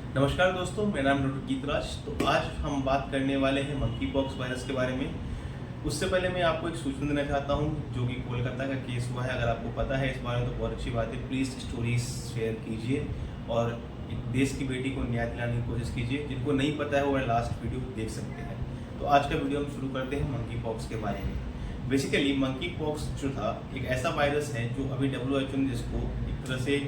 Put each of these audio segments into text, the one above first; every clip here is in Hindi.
नमस्कार दोस्तों, मेरा नाम डॉक्टर गीतराज। तो आज हम बात करने वाले हैं मंकी पॉक्स वायरस के बारे में। उससे पहले मैं आपको एक सूचना देना चाहता हूं, जो कि कोलकाता का केस हुआ है। अगर आपको पता है इस बारे में तो बहुत अच्छी बात है। प्लीज़ स्टोरीज शेयर कीजिए और एक देश की बेटी को न्याय दिलाने की कोशिश कीजिए। जिनको नहीं पता है वो लास्ट वीडियो देख सकते हैं। तो आज का वीडियो हम शुरू करते हैं मंकी पॉक्स के बारे में। बेसिकली मंकी पॉक्स जो था एक ऐसा वायरस है जो अभी WHO ने जिसको एक तरह से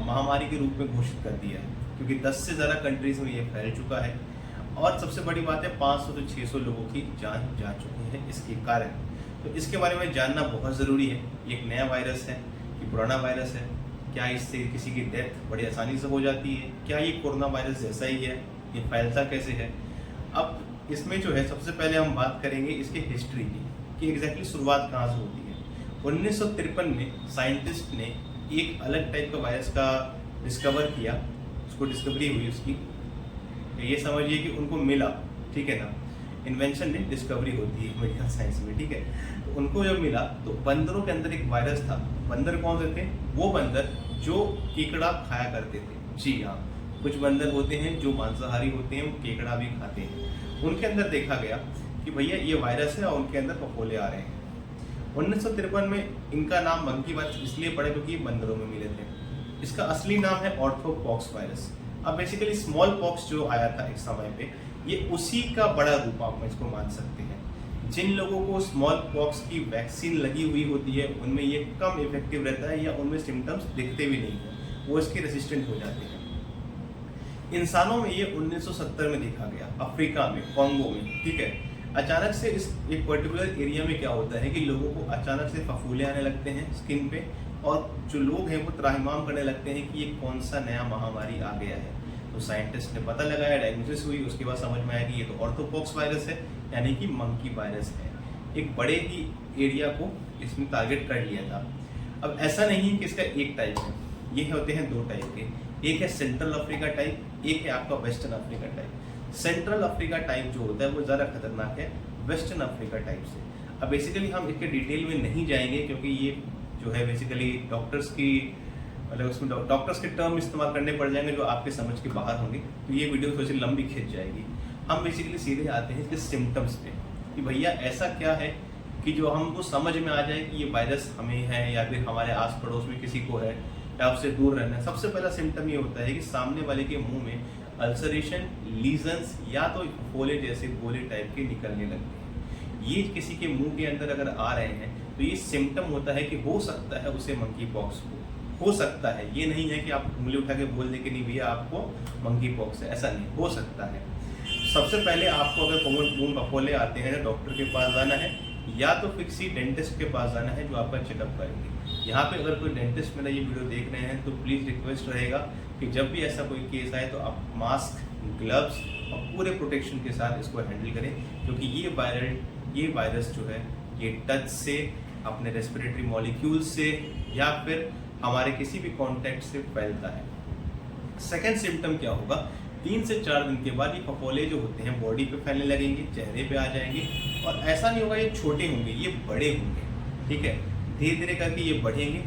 महामारी के रूप में घोषित कर दिया है, क्योंकि 10 से ज़्यादा कंट्रीज में ये फैल चुका है। और सबसे बड़ी बात है 500 से 600 लोगों की जान जा चुकी है इसके कारण। तो इसके बारे में जानना बहुत ज़रूरी है। ये एक नया वायरस है कि पुराना वायरस है? क्या इससे किसी की डेथ बड़ी आसानी से हो जाती है? क्या ये कोरोना वायरस जैसा ही है? ये फैलता कैसे है? अब इसमें जो है सबसे पहले हम बात करेंगे इसकी हिस्ट्री की, कि एग्जैक्टली शुरुआत कहाँ से होती है। 1953 में साइंटिस्ट ने एक अलग टाइप का वायरस का डिस्कवर किया, उसको डिस्कवरी हुई उसकी। ये समझिए कि उनको मिला, ठीक है ना। इन्वेंशन नहीं, डिस्कवरी होती है मेडिकल साइंस में, ठीक है। तो उनको जब मिला तो बंदरों के अंदर एक वायरस था। बंदर कौन से थे? वो बंदर जो केकड़ा खाया करते थे। जी हाँ, कुछ बंदर होते हैं जो मांसाहारी होते हैं, वो केकड़ा भी खाते हैं। उनके अंदर देखा गया कि भैया ये वायरस है और उनके अंदर फफोले आ रहे हैं। 1953 में इनका नाम मंकी वायरस इसलिए पड़ा क्योंकि ये बंदरों में मिले थे। इसका असली नाम है ऑर्थोपॉक्स वायरस। अब बेसिकली स्मॉल पॉक्स जो आया था एक समय पे, ये उसी का बड़ा रूप आप इसको मान सकते हैं। जिन लोगों को स्मॉल पॉक्स की वैक्सीन लगी हुई होती है उनमें ये कम इफेक्टिव रहता है या उनमें सिम्टम्स दिखते भी नहीं है, वो इसके रेसिस्टेंट हो जाते हैं। इंसानों में ये 1970 में देखा गया, अफ्रीका में, कॉन्गो में, ठीक है। अचानक से इस एक पर्टिकुलर एरिया में क्या होता है कि लोगों को अचानक से फफूले आने लगते हैं स्किन पे, और जो लोग हैं वो त्राहिमाम करने लगते हैं कि ये कौन सा नया महामारी आ गया है। तो साइंटिस्ट ने पता लगाया, डायग्नोसिस हुई, उसके बाद समझ में आया कि ये तो ऑर्थोपॉक्स वायरस है, यानी कि मंकी वायरस है। एक बड़े ही एरिया को इसने टारगेट कर लिया था। अब ऐसा नहीं कि इसका एक टाइप है, ये होते हैं दो टाइप के। एक है सेंट्रल अफ्रीका टाइप, एक है आपका western Africa type. Central Africa type जो होता है वो ज़्यादा खतरनाक है वेस्टर्न अफ्रीका टाइप से। अब बेसिकली हम इसके डिटेल में नहीं जाएंगे, क्योंकि ये जो है बेसिकली डॉक्टर्स की, मतलब उसमें डॉक्टर्स के टर्म इस्तेमाल करने पड़ जाएंगे जो आपके समझ के बाहर होंगे, तो ये वीडियो थोड़ी सी लंबी खिंच जाएगी। हम बेसिकली सीधे आते हैं इसके सिम्टम्स पे, कि भैया ऐसा क्या है कि जो हमको समझ में आ जाए कि ये वायरस हमें है या फिर हमारे आस पड़ोस में किसी को है, या उससे दूर रहना है। सबसे पहला सिम्टम ये होता है कि सामने वाले के मुंह में अल्सरेशन, लीजन्स या तो फफोले जैसे गोले टाइप के निकलने लगते हैं। ये किसी के मुंह के अंदर अगर आ रहे हैं तो ये सिम्टम होता है कि हो सकता है उसे मंकी पॉक्स हो सकता है। ये नहीं है कि आप उंगली उठा के बोल दे कि नहीं भैया आपको मंकी पॉक्स है, ऐसा नहीं, हो सकता है। सबसे पहले आपको अगर मुंह फफोले आते हैं तो डॉक्टर के पास जाना है, या तो फिक्सी डेंटिस्ट के पास जाना है जो आपका चेकअप करेंगे। यहाँ पे अगर कोई डेंटिस्ट मेरा ये वीडियो देख रहे हैं तो प्लीज़ रिक्वेस्ट रहेगा कि जब भी ऐसा कोई केस आए तो आप मास्क, ग्लव्स और पूरे प्रोटेक्शन के साथ इसको हैंडल करें, क्योंकि ये वायरस जो है ये टच से, अपने रेस्पिरेटरी मॉलिक्यूल से या फिर हमारे किसी भी कॉन्टैक्ट से फैलता है। सेकेंड सिम्टम क्या होगा? 3 से 4 दिन के बाद ये फफोले जो होते हैं बॉडी पे फैलने लगेंगे, चेहरे पे आ जाएंगे। और ऐसा नहीं होगा ये छोटे होंगे, ये बड़े होंगे, ठीक है। धीरे धीरे करके ये बढ़ेंगे।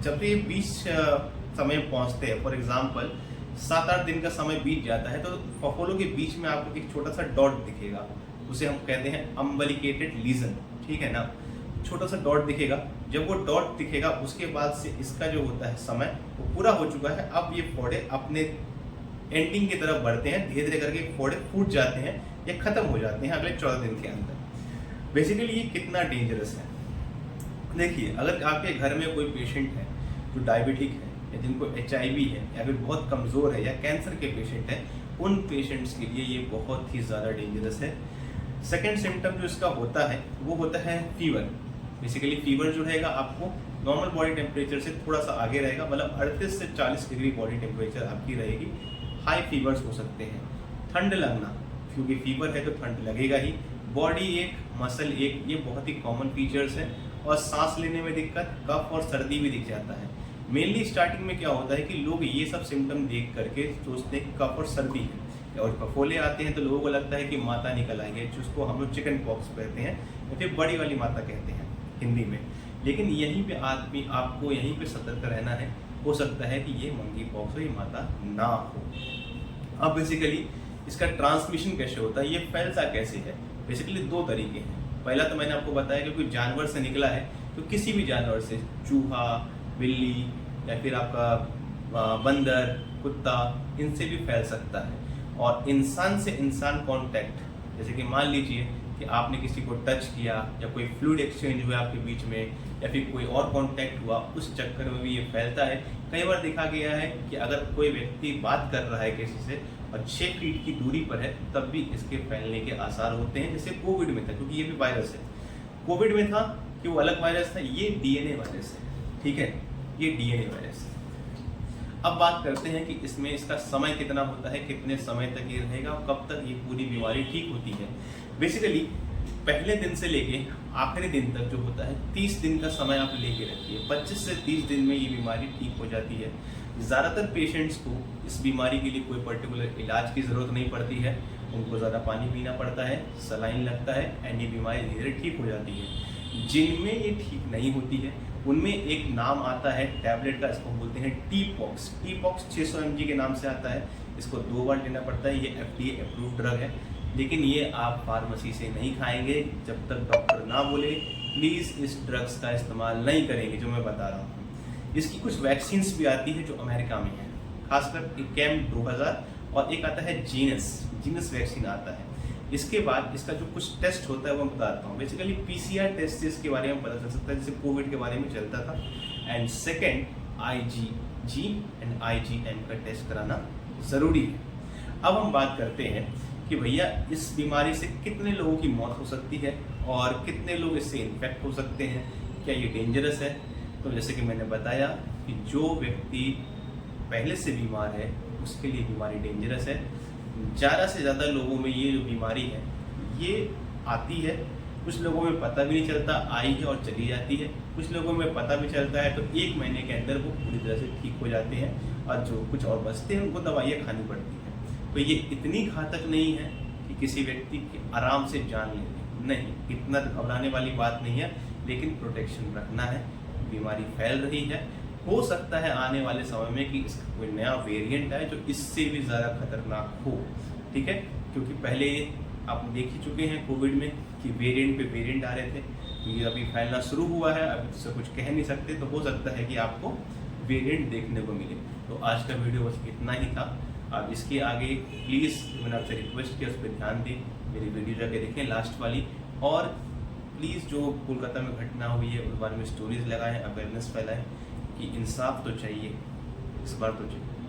जब ये 20 समय पहुंचते हैं, फॉर एग्जाम्पल 7-8 दिन का समय बीत जाता है, तो फफोलों के बीच में आपको एक छोटा सा डॉट दिखेगा, उसे हम कहते हैं अम्बलिकेटेड लीजन, ठीक है ना। छोटा सा डॉट दिखेगा। जब वो डॉट दिखेगा उसके बाद से इसका जो होता है समय वो पूरा हो चुका है। अब ये फोड़े अपने एंडिंग की तरफ बढ़ते हैं, धीरे धीरे करके फोड़े फूट जाते हैं या खत्म हो जाते हैं अगले 14 दिन के अंदर। बेसिकली ये कितना डेंजरस है देखिए, अगर आपके घर में कोई पेशेंट है जो डायबिटिक है, या जिनको HIV है, या फिर बहुत कमज़ोर है, या कैंसर के पेशेंट हैं, उन पेशेंट्स के लिए ये बहुत ही ज़्यादा डेंजरस है। सेकेंड सिम्टम जो इसका होता है वो होता है फीवर। बेसिकली फीवर जो रहेगा आपको नॉर्मल बॉडी टेम्परेचर से थोड़ा सा आगे रहेगा, मतलब 38 से 40 डिग्री बॉडी टेम्परेचर आपकी रहेगी। हाई फीवर्स हो सकते हैं। ठंड लगना, क्योंकि फीवर है तो ठंड लगेगा ही। बॉडी एक, मसल एक, ये बहुत ही कॉमन फीचर्स हैं। और सांस लेने में दिक्कत, कफ और सर्दी भी दिख जाता है। मेनली स्टार्टिंग में क्या होता है कि लोग ये सब सिम्टम देख करके सोचते हैं कि कफ और सर्दी है, और फफोले आते हैं तो लोगों को लगता है कि माता निकल आई है, जिसको हम लोग चिकन पॉक्स कहते हैं या फिर बड़ी वाली माता कहते हैं हिंदी में। लेकिन यहीं पे आपको यहीं पे सतर्क रहना है। हो सकता है कि ये मंकी पॉक्स हो, ये माता ना हो। अब बेसिकली इसका ट्रांसमिशन कैसे होता है, ये फैलता कैसे है, बेसिकली दो तरीके हैं। पहला तो मैंने आपको बताया कि कोई जानवर से निकला है तो किसी भी जानवर से, चूहा, बिल्ली या फिर आपका बंदर, कुत्ता, इनसे भी फैल सकता है। और इंसान से इंसान कांटेक्ट, जैसे कि मान लीजिए कि आपने किसी को टच किया या कोई फ्लूइड एक्सचेंज हुआ आपके बीच में या फिर कोई और कांटेक्ट हुआ, उस चक्कर में भी ये फैलता है। कई बार देखा गया है कि अगर कोई व्यक्ति बात कर रहा है किसी से और 6 फीट की दूरी पर है तब भी इसके फैलने के आसार होते हैं, जैसे कोविड में था, क्योंकि ये भी वायरस है। कोविड में था कि वो अलग वायरस था, ये डीएनए वायरस है, ठीक है, ये डीएनए वायरस है। अब बात करते हैं कि इसमें इसका समय कितना होता है, कितने समय तक ये रहेगा, कब तक ये पूरी बीमारी ठीक होती है। बेसिकली पहले दिन से लेके आखिरी दिन तक जो होता है 30 दिन का समय आप लेके रखिए। 25 से 30 दिन में ये बीमारी ठीक हो जाती है। ज़्यादातर पेशेंट्स को इस बीमारी के लिए कोई पर्टिकुलर इलाज की ज़रूरत नहीं पड़ती है, उनको ज़्यादा पानी पीना पड़ता है, सलाइन लगता है एंड ये बीमारी धीरे धीरे ठीक हो जाती है। जिनमें ये ठीक नहीं होती है उनमें एक नाम आता है टैबलेट का, इसको बोलते हैं टी-पॉक्स। टी-पॉक्स 600 mg के नाम से आता है, इसको 2 बार लेना पड़ता है। ये FDA अप्रूव्ड ड्रग है, लेकिन ये आप फार्मेसी से नहीं खाएंगे जब तक डॉक्टर ना बोले। प्लीज़ इस ड्रग्स का इस्तेमाल नहीं करेंगे जो मैं बता रहा हूँ। इसकी कुछ वैक्सीन्स भी आती है जो अमेरिका में है, खासकर कैम 2000, और एक आता है जीनस वैक्सीन आता है। इसके बाद इसका जो कुछ टेस्ट होता है वो मैं बताता हूँ। बेसिकली PCR टेस्ट इसके बारे में पता चल सकता है, जैसे कोविड के बारे में चलता था। And second IgG and IgM का टेस्ट कराना ज़रूरी है। अब हम बात करते हैं कि भैया इस बीमारी से कितने लोगों की मौत हो सकती है और कितने लोग इससे इन्फेक्ट हो सकते हैं, क्या ये डेंजरस है। तो जैसे कि मैंने बताया कि जो व्यक्ति पहले से बीमार है उसके लिए बीमारी डेंजरस है। ज़्यादा से ज़्यादा लोगों में ये जो बीमारी है ये आती है, कुछ लोगों में पता भी नहीं चलता, आई है और चली जाती है। कुछ लोगों में पता भी चलता है तो 1 महीने के अंदर वो पूरी तरह से ठीक हो जाते हैं, और जो कुछ और बचते हैं उनको दवाइयाँ खानी पड़ती हैं। तो ये इतनी घातक नहीं है कि किसी व्यक्ति की आराम से जान ले, नहीं, इतना घबराने वाली बात नहीं है, लेकिन प्रोटेक्शन रखना है। बीमारी फैल रही है, हो सकता है आने वाले समय में कि इसका कोई नया वेरिएंट आए जो इससे भी ज़्यादा खतरनाक हो, ठीक है, क्योंकि पहले आप देख ही चुके हैं कोविड में कि वेरिएंट पे वेरिएंट आ रहे थे। ये अभी फैलना शुरू हुआ है, अब इससे कुछ कह नहीं सकते, तो हो सकता है कि आपको वेरिएंट देखने को मिले। तो आज का वीडियो बस इतना ही था। अब इसके आगे प्लीज़ मैंने आपसे रिक्वेस्ट किया, उस पर ध्यान दें, मेरी वीडियो जाके देखें लास्ट वाली, और प्लीज़ जो कोलकाता में घटना हुई है उस बारे में स्टोरीज लगाएं, अवेयरनेस फैलाएं कि इंसाफ तो चाहिए, इस बार तो चाहिए।